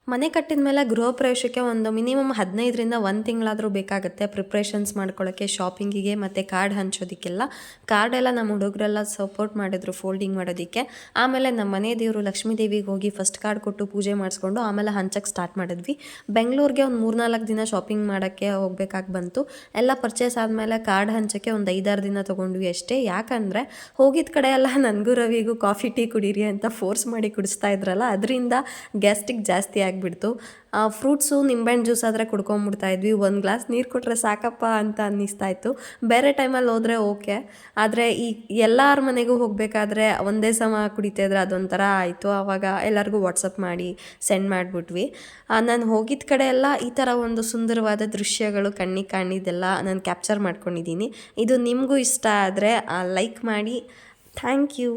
ಮನೆ ಕಟ್ಟಿದ ಮೇಲೆ ಗೃಹ ಪ್ರವೇಶಕ್ಕೆ ಒಂದು ಮಿನಿಮಮ್ 15ರಿಂದ 1 ತಿಂಗಳಾದರೂ ಬೇಕಾಗುತ್ತೆ ಪ್ರಿಪ್ರೇಷನ್ಸ್ ಮಾಡ್ಕೊಳ್ಳೋಕ್ಕೆ, ಶಾಪಿಂಗಿಗೆ ಮತ್ತು ಕಾರ್ಡ್ ಹಂಚೋದಕ್ಕೆಲ್ಲ. ಕಾರ್ಡೆಲ್ಲ ನಮ್ಮ ಹುಡುಗರೆಲ್ಲ ಸಪೋರ್ಟ್ ಮಾಡಿದ್ರು ಫೋಲ್ಡಿಂಗ್ ಮಾಡೋದಕ್ಕೆ. ಆಮೇಲೆ ನಮ್ಮ ಮನೆ ದೇವರು ಲಕ್ಷ್ಮೀ ದೇವಿಗೆ ಹೋಗಿ ಫಸ್ಟ್ ಕಾರ್ಡ್ ಕೊಟ್ಟು ಪೂಜೆ ಮಾಡಿಸ್ಕೊಂಡು ಆಮೇಲೆ ಹಂಚಕ್ಕೆ ಸ್ಟಾರ್ಟ್ ಮಾಡಿದ್ವಿ. ಬೆಂಗಳೂರಿಗೆ ಒಂದು 3-4 ದಿನ ಶಾಪಿಂಗ್ ಮಾಡೋಕ್ಕೆ ಹೋಗ್ಬೇಕಾಗಿ ಬಂತು. ಎಲ್ಲ ಪರ್ಚೇಸ್ ಆದಮೇಲೆ ಕಾರ್ಡ್ ಹಂಚೋಕ್ಕೆ ಒಂದು 5-6 ದಿನ ತೊಗೊಂಡ್ವಿ ಅಷ್ಟೇ. ಯಾಕಂದರೆ ಹೋಗಿದ್ದ ಕಡೆ ಎಲ್ಲ ನನಗೂ ರವಿಗೂ ಕಾಫಿ ಟೀ ಕುಡೀರಿ ಅಂತ ಫೋರ್ಸ್ ಮಾಡಿ ಕುಡಿಸ್ತಾ ಇದ್ರಲ್ಲ, ಅದರಿಂದ ಗ್ಯಾಸ್ಟ್ರಿಕ್ ಜಾಸ್ತಿ ಆಗಿಬಿಡ್ತು. ಫ್ರೂಟ್ಸು ನಿಂಬೆಹಣ್ಣು ಜ್ಯೂಸ್ ಆದರೆ ಕುಡ್ಕೊಂಬಿಡ್ತಾ ಇದ್ವಿ. ಒಂದು ಗ್ಲಾಸ್ ನೀರು ಕೊಟ್ಟರೆ ಸಾಕಪ್ಪ ಅಂತ ಅನ್ನಿಸ್ತಾ ಇತ್ತು. ಬೇರೆ ಟೈಮಲ್ಲಿ ಹೋದರೆ ಓಕೆ, ಆದರೆ ಈ ಎಲ್ಲರ ಮನೆಗೂ ಹೋಗಬೇಕಾದ್ರೆ ಒಂದೇ ಸಮ ಕುಡಿತಾ ಇದ್ರೆ ಅದೊಂಥರ ಆಯಿತು. ಆವಾಗ ಎಲ್ಲರಿಗೂ ವಾಟ್ಸಪ್ ಮಾಡಿ ಸೆಂಡ್ ಮಾಡಿಬಿಟ್ವಿ. ನಾನು ಹೋಗಿದ್ದ ಕಡೆ ಎಲ್ಲ ಈ ಥರ ಒಂದು ಸುಂದರವಾದ ದೃಶ್ಯಗಳು ಕಣ್ಣಿಗೆ ಕಾಣಿದ್ದೆಲ್ಲ ನಾನು ಕ್ಯಾಪ್ಚರ್ ಮಾಡ್ಕೊಂಡಿದ್ದೀನಿ. ಇದು ನಿಮಗೂ ಇಷ್ಟ ಆದರೆ ಲೈಕ್ ಮಾಡಿ. Thank you.